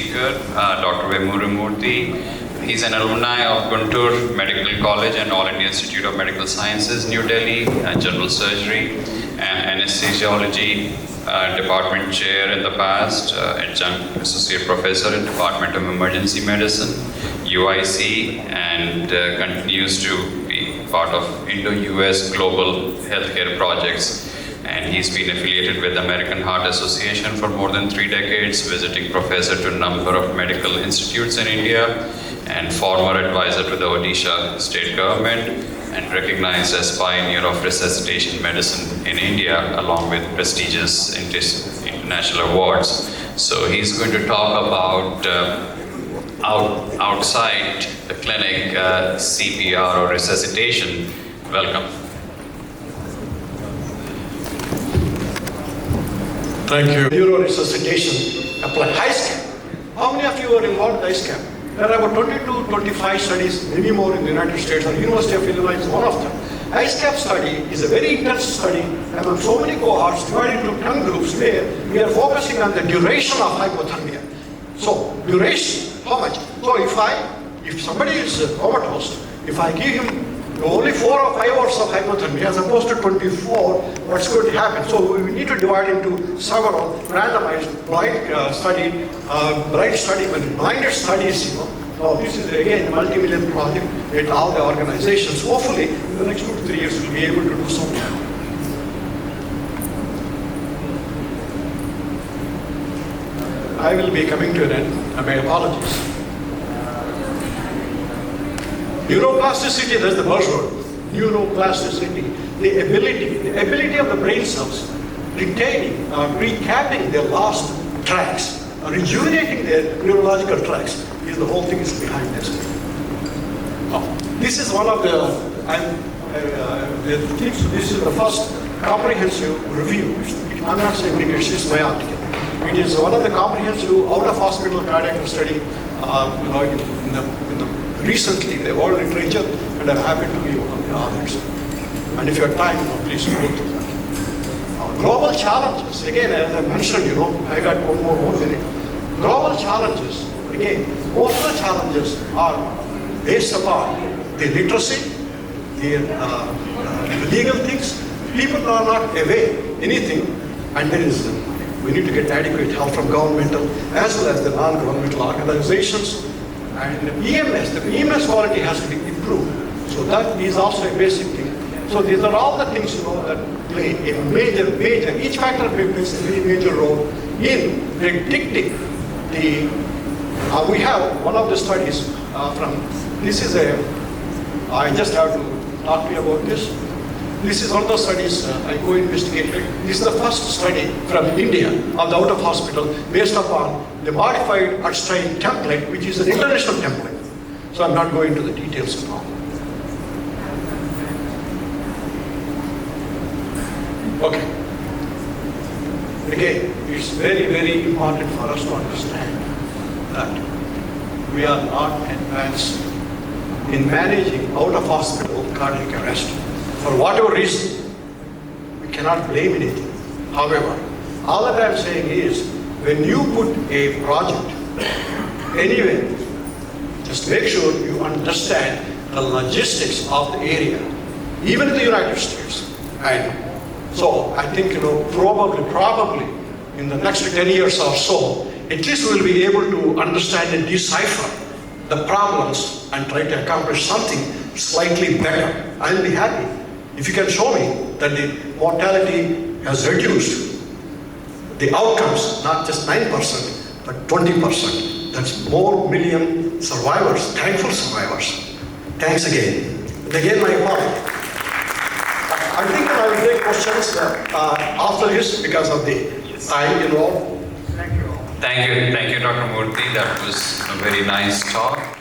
speaker, Dr Vemuri S Murthy. He's an alumni of Guntur Medical College and All India Institute of Medical Sciences, New Delhi, General Surgery and Anesthesiology Department Chair in the past, Adjunct Associate Professor in Department of Emergency Medicine, UIC, and continues to be part of Indo-US Global Healthcare Projects. And he's been affiliated with the American Heart Association for more than 3 decades, visiting professor to a number of medical institutes in India, and former advisor to the Odisha state government, and recognized as pioneer of resuscitation medicine in India, along with prestigious international awards. So he's going to talk about outside the clinic CPR or resuscitation. Welcome. Thank you. Neuroresuscitation applied HISCAP. How many of you are involved in HISCAP? There are about 20 to 25 studies, maybe more in the United States, or University of Illinois is one of them. HISCAP study is a very intense study among so many cohorts divided into 10 groups where we are focusing on the duration of hypothermia. So, duration, how much? So if somebody is comatose, if I give him only 4 or 5 hours of hypothermia as opposed to 24, what's going to happen? So we need to divide into several randomized blind study, but blinded studies, Now this is again a multi-million project with all the organizations. Hopefully in the next 2 to 3 years we'll be able to do something. I will be coming to an end. My apologies. Neuroplasticity, that's the buzzword. Neuroplasticity, the ability of the brain cells retaining, recapping their lost tracks, rejuvenating their neurological tracks, is the whole thing is behind this. This is one of the things. This is the first comprehensive review. I'm not saying it's just my article. It is one of the comprehensive out-of-hospital cardiac study recently, the world literature, and I'm happy to be one of the authors. And if you have time, please go through that. Global challenges, again, as I mentioned, I got one more minute. Global challenges, again, most of the challenges are based upon the literacy, the legal things. People are not aware anything, and we need to get adequate help from governmental as well as the non-governmental organizations. And EMS, the EMS quality has to be improved. So that is also a basic thing. So these are all the things that play a major, each factor plays a very major role in predicting the, we have one of the studies I just have to talk to you about this. This is one of the studies I co-investigated. This is the first study from India of the out-of-hospital based upon the modified Einstein template, which is an international template. So I'm not going into the details now. Okay. Again, it's very, very important for us to understand that we are not advanced in managing out-of-hospital cardiac arrest. For whatever reason, we cannot blame anything. However, all that I'm saying is, when you put a project anywhere, just make sure you understand the logistics of the area, even in the United States. And so I think, probably in the next 10 years or so, at least we'll be able to understand and decipher the problems and try to accomplish something slightly better. I'll be happy if you can show me that the mortality has reduced, the outcomes, not just 9%, but 20%. That's more million survivors, thankful survivors. Thanks again. And again, my apology. I think I will take questions after this because of the time involved. Thank you all. Thank you, Dr. Murthy. That was a very nice talk.